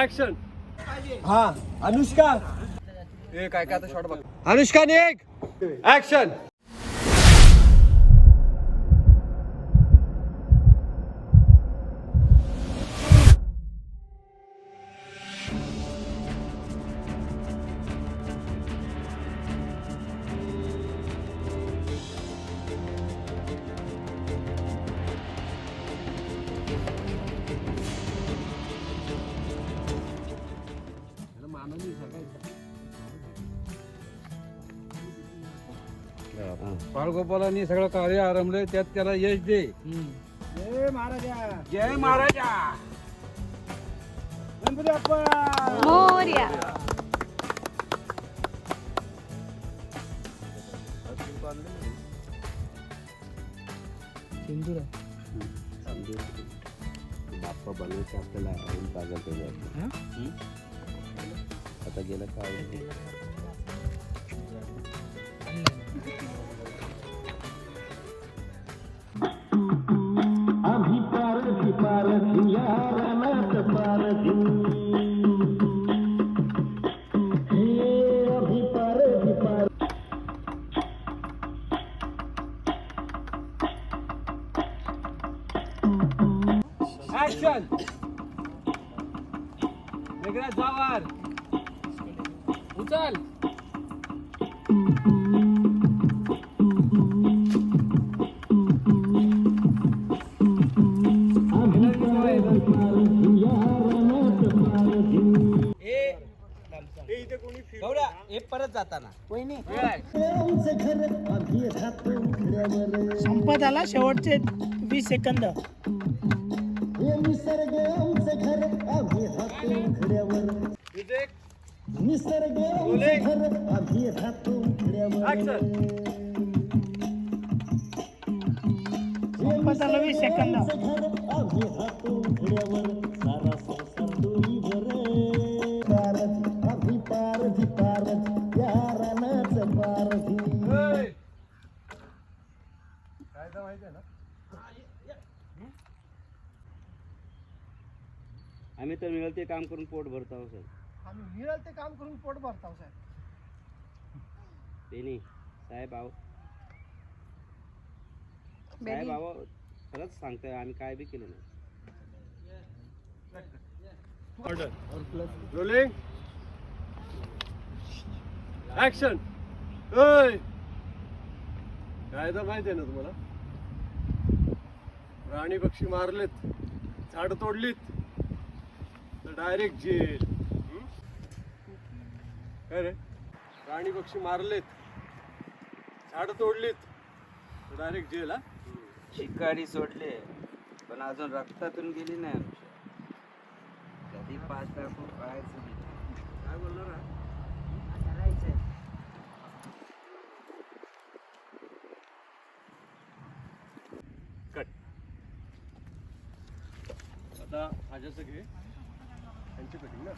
Action. हा अनुष्का ए काय काय आता शॉट बघ. Anushka neck action. बाळगोपालांनी सगळं कार्य आरंभले त्यात त्याला यश दे. जय महाराजा. जय महाराजा. गणपती बाप्पा मोरया. बाप्पा बनवायचे आपल्याला आता गेलं काय ऍक्शन. वेगळा जावार उचल. परत जाताना संपत आला शेवटचे 20 सेकंद. संपत आला 20 सेकंद. आम्ही तर मिळेल ते काम करून पोट भरतो आहोत साहेब. आम्ही मिळेल ते काम करून पोट भरतो साहेब. ते नाही साहेब आहो साहेब आहो खरंच सांगतोय आम्ही काय बी केलं नाही. Order rolling action. काय तर माहिती आहे ना तुम्हाला, प्राणी पक्षी मारलेत, झाड तोडलीत तर डायरेक्ट जेल. काय रे, प्राणी पक्षी मारलेत, झाड तोडलीत तर डायरेक्ट जेल. हा शिकारी सोडले पण अजून रक्तातून गेली नाही आमच्या. कधी 5 टाकून पळायचं नाही. काय बोलणार हा? कट. आता माझ्याचं घे, त्यांची कटिंग ना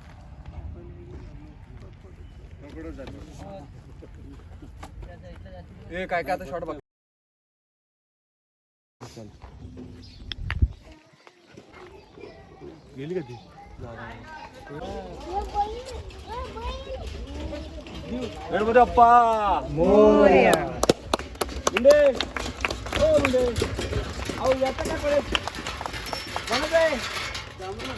पकडून जातो. ए काय काय आता शॉट बघ. गेली का ती? गणपती बाप्पा मोरया. मुंडे ओ मुंडे अहो येता का परत? बनत आहे गणपती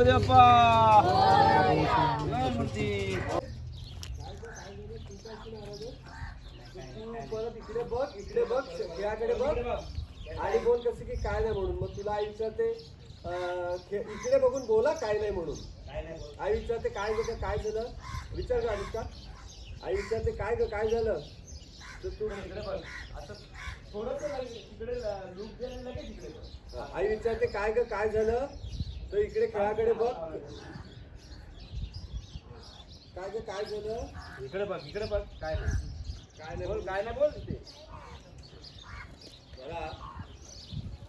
बाप्पा परत इकडे बघ, इकडे बघ, खेळाकडे बघ आणि बोल कसं की काय नाही म्हणून. मग तुला आई विचारते इकडे बघून बोला काय नाही म्हणून. आई विचारते काय काय झालं, विचार का अनुष्का. आई विचारते काय झालं तर तू इकडे बघ, असं थोडंसं इकडे लूप द्यायला लगेच इकडे बघ. आई विचारते काय झालं तर इकडे खेळाकडे बघ. काय झालं इकडे बघ, इकडे बघ काय नाही बोल, काय नाही बोल. तिथे बघा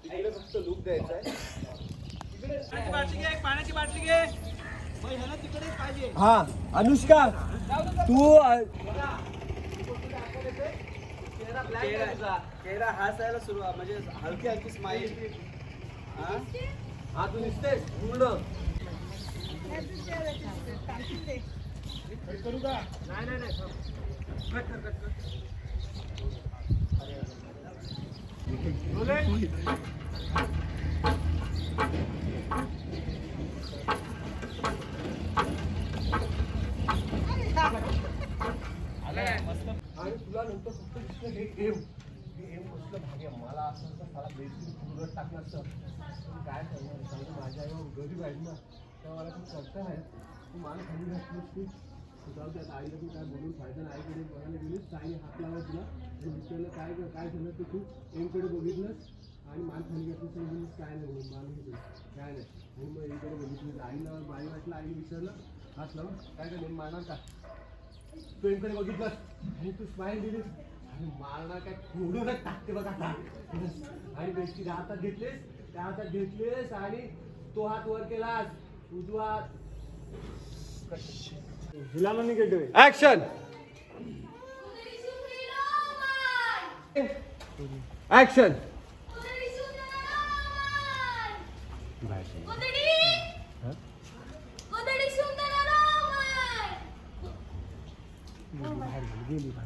तिकडे फक्त लूक द्यायचा आहे. हा अनुष्का तू चेहरा हसायला सुरू म्हणजे हलकी हलकी स्माईल. हा तू दिसतेस पूर्ण करू का? नाही कट कर. आणि तुला नंतर फक्त दिसलं हे एम कसलं भारी आहे. मला असं मला बेसिक पूर्ण टाकलं असतं काय करणार सांगतो. माझ्या आईवर गरीब आहेत ना तर मला खूप करता नाही. तू मला खाली घातलीस की जाऊ त्यात आईला तू काय बोलून फायदा नाही. आईकडे बघायला गेलीस आईने हात लावा तुला आणि विचारलं काय झालं तर तू एमकडे बघितलंस आणि मान खाली घातलीस आणि बोललीस काय नाही म्हणून मान घेतलं काय नाही. आणि मग एमकडे बघितलीस आईला बाई वाटलं आईने विचारलं हात लावून काय नेम मारणार का. तू एमकडे बघितलंस आणि तू स्माईल दिलीस आणि मारणार काय फोडूनच टाकते बघा आणि बेस्टी हातात घेतलीस त्या हातात घेतलीस आणि तो हात वर केलास उजवा ऍक्शन ऍक्शन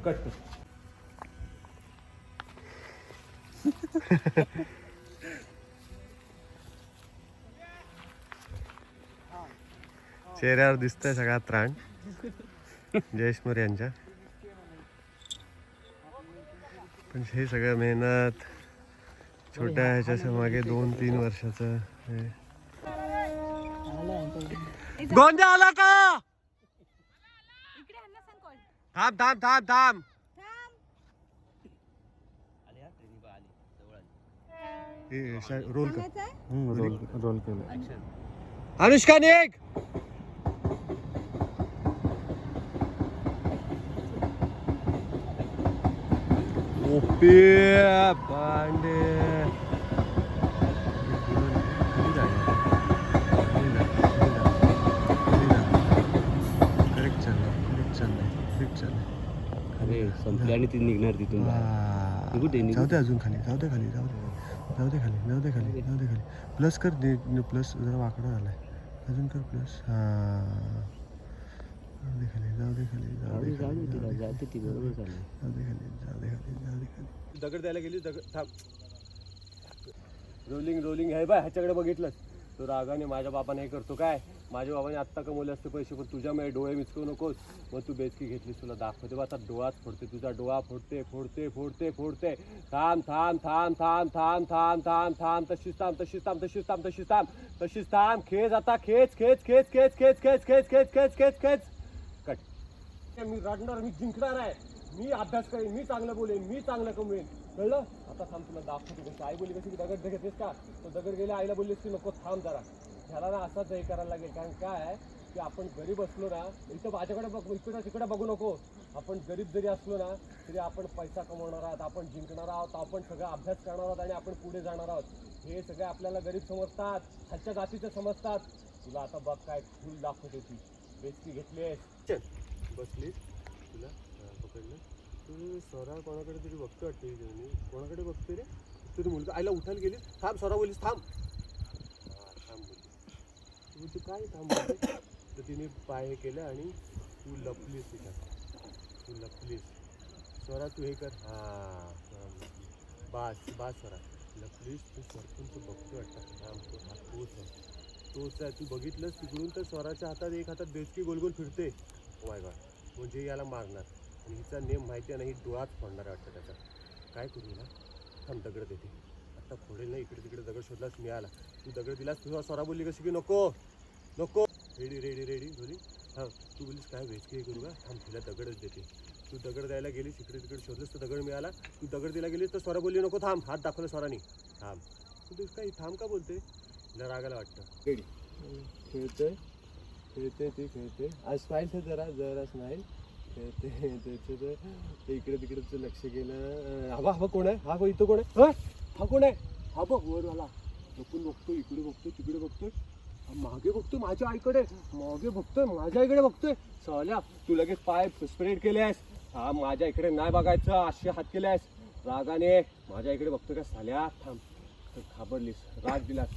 कट कर. चेहऱ्यावर दिसतंय सगळा त्राण जयेश यांच्या. पण हे सगळं मेहनत छोट्या ह्याच्या मागे 2-3 वर्षाचं हे. गोंजा आला का? थांब थांब थांब थांब. रोल कर. रोल केलं. अनुष्का निघ. ओपे पांडे अरे संपली आणि ती निघणार तिथून. जाऊ दे अजून खाली जाऊ दे खाली प्लस कर प्लस जरा वाकडा झालाय अजून कर प्लस. जाऊ दे खाली दगड द्यायला गेली दगड थांब. रोलिंग आहे बाय ह्याच्याकडे बघितलं तो रागाने माझ्या बापाने हे करतो काय. माझ्या बाबाने आत्ता कमवले असते पैसे पण तुझ्यामुळे डोळे मिचकू नकोस. मग तू बेचकी घेतलीस तुला दाखवते आता डोळाच फोडते तुझा डोळा फोडते. थांब तशीच थांब खेच आता खेच कट. मी रडणार मी जिंकणार आहे. मी अभ्यास करेन मी चांगलं बोलेन मी चांगलं कमवेन कळलं. आता थांब तुला दाखवतो कसं. आई बोलली कशी की दगड घेतलीस का तो दगड गेले आईला बोललीस की नको थांब जरा. ह्याला ना असाच हे करायला लागेल. कारण काय आहे की आपण गरीब असलो ना इथं माझ्याकडे बघ इकडं तिकडे बघू नको. आपण गरीब जरी असलो ना तरी आपण पैसा कमवणार आहोत आपण जिंकणार आहोत आपण सगळं अभ्यास करणार आहोत आणि आपण पुढे जाणार आहोत. हे सगळे आपल्याला गरीब समजतात खालच्या जातीचं समजतात. तुला आता बघ काय फुल दाखवते ती बेचकी घेतलीस बसली तुला पकडलं तू स्वरा कोणाकडे तरी बघतो वाटते. कोणाकडे बघते रे तुझी मुलगा आईला उठायला गेली. थांब स्वरा बोलीस थांब. थांब बोलली तू काय थांब बोलते तर तिने पाय हे केलं आणि तू लपलीस तिच्यात तू लपलीस. स्वरा तू हे कर बास स्वरा लपलीस तू सरपंच बघतो वाटतं. थांब तो हात तोच आहे तू बघितलंस तिकडून तर स्वराच्या हातात एक हातात बेचकी गोलगोल फिरते. ओ माय गॉड म्हणजे याला मारणार आणि हिचा नेम माहिती आहे ना ही डोळाच फोडणार वाटतं त्याचा. काय करू ना थांब दगड देते आता फोडेल ना. इकडे तिकडे दगड शोधलास मिळाला तू दगड दिलास तुझा स्वरा बोलली कशी की नको रेडी बोली. हां तू बोलीस काय वेचकी करू का थांब तिला दगडच देते. तू दगड द्यायला गेलीस इकडे तिकडे शोधलंस तर दगड मिळाला. तू दगड दिला गेलीस तर स्वरा बोलली नको थांब. हात दाखवला स्वरानी थांब. तू काही थांब का बोलते तिला रागायला वाटतं. खेळते आज स्माईल तर जरा स्माईल खेळते त्याचं तर इकडे तिकडेचं लक्ष गेलं. हा कोण आहे हा इथं कोण आहे हा कोण आहे हा बघ वरवाला लपून बघतोय, इकडे बघतोय, तिकडे बघतोय, मागे बघतोय माझ्या आईकडे, मागे बघतोय माझ्या आईकडे बघतोय. साल्या तू लगेच पाय स्प्रेड केलेस, हा माझ्या इकडे नाही बघायचं असे हात केलेस. रागाने माझ्या इकडे बघतोय का साल्या. थांब, तर घाबरलीस, राग दिलास.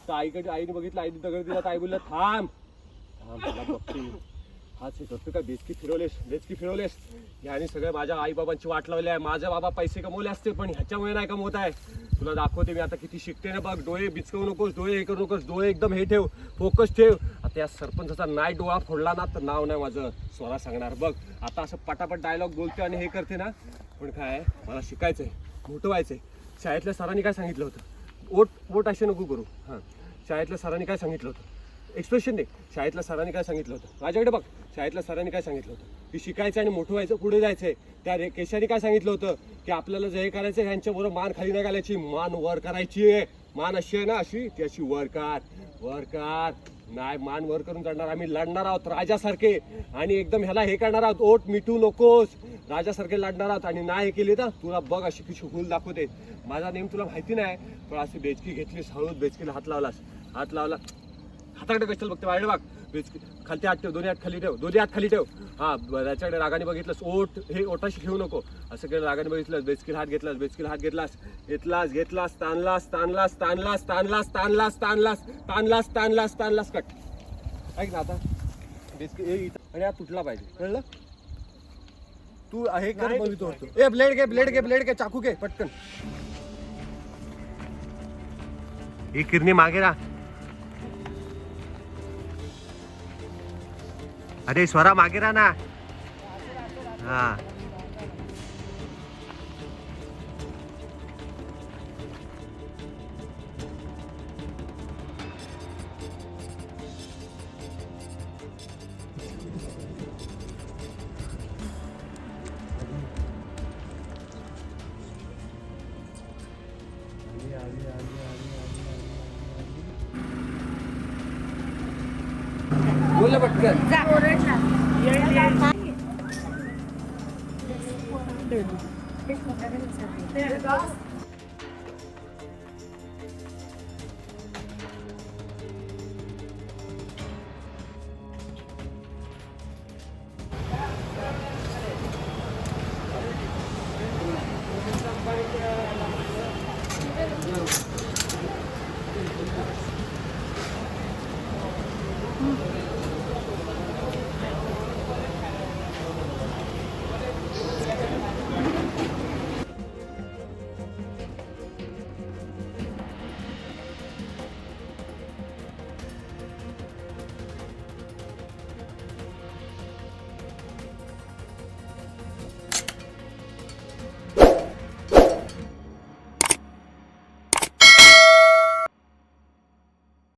तर आईकडे, आईने बघितलं, आईने दगड दिला, तर आई बोलला थांब तुला बघतोय. हाच हे करतो का, बेचकी फिरवलेस. ह्याने सगळं माझ्या आईबाबांची वाट लावली आहे. माझा बाबा पैसे कमवले असते पण ह्याच्यामुळे नाही कमवत आहे. तुला दाखवते मी आता किती शिकते ना बघ. डोळे बिचकवू नकोस, डोळे हे करू नकोस, डोळे एकदम हे ठेव, फोकस ठेव. आता या सरपंचाचा नाही डोळा फोडला ना तर नाव नाही माझं स्वरा सांगणार बघ. आता असं पटापट डायलॉग बोलते आणि हे करते ना, पण काय मला शिकायचंय, मोठं व्हायचंय. शाळेतल्या सरांनी काय सांगितलं होतं, ओट असे नको करू. हां, शाळेतल्या सरांनी काय सांगितलं होतं, एक्सप्रेशन दे. शाळेतल्या सरांनी काय सांगितलं होतं, माझ्याकडे बघ. शाळेतल्या सरांनी काय सांगितलं होतं की शिकायचं आणि मोठं व्हायचं, पुढे जायचंय. त्या केशाने काय सांगितलं होतं की आपल्याला जे करायचं ह्यांच्याबरोबर मान खाली नाही घालायची, मान वर करायची. मान अशी आहे ना, अशी ती अशी वर कर. नाही, मान वर करून करणार. आम्ही लढणार आहोत राजासारखे आणि एकदम ह्याला हे करणार आहोत, ओट मिटू नकोस, राजासारखे लढणार आहोत. आणि नाही हे केली ना तुला बघ अशी कशी हुल दाखवते. माझा नेम तुला माहिती नाही, पण अशी बेचकी घेतलीस, हळूच बेचकीला हात लावला, हाताकडे कशाला बघते, माझ्याकडे बघ. बेचकी खालती हात ठेव, दोन्ही हात खाली ठेव. हा, त्याच्याकडे रागाने बघितलंस, ओठ हे ओठाशी ठेवू नको. असं केलं, रागाने बघितलंस, बेचकीला हात घेतलास, ताणलास. कट. ऐक ना आता, बेचकी आणि हा तुटला पाहिजे, कळलं. तू हे कर, मग तोडतो. ब्लेड घे, चाकू घे पटकन. ही किरणी मागे ना. अरे स्वरा मागे राहा ना. हा, बोल पटकन.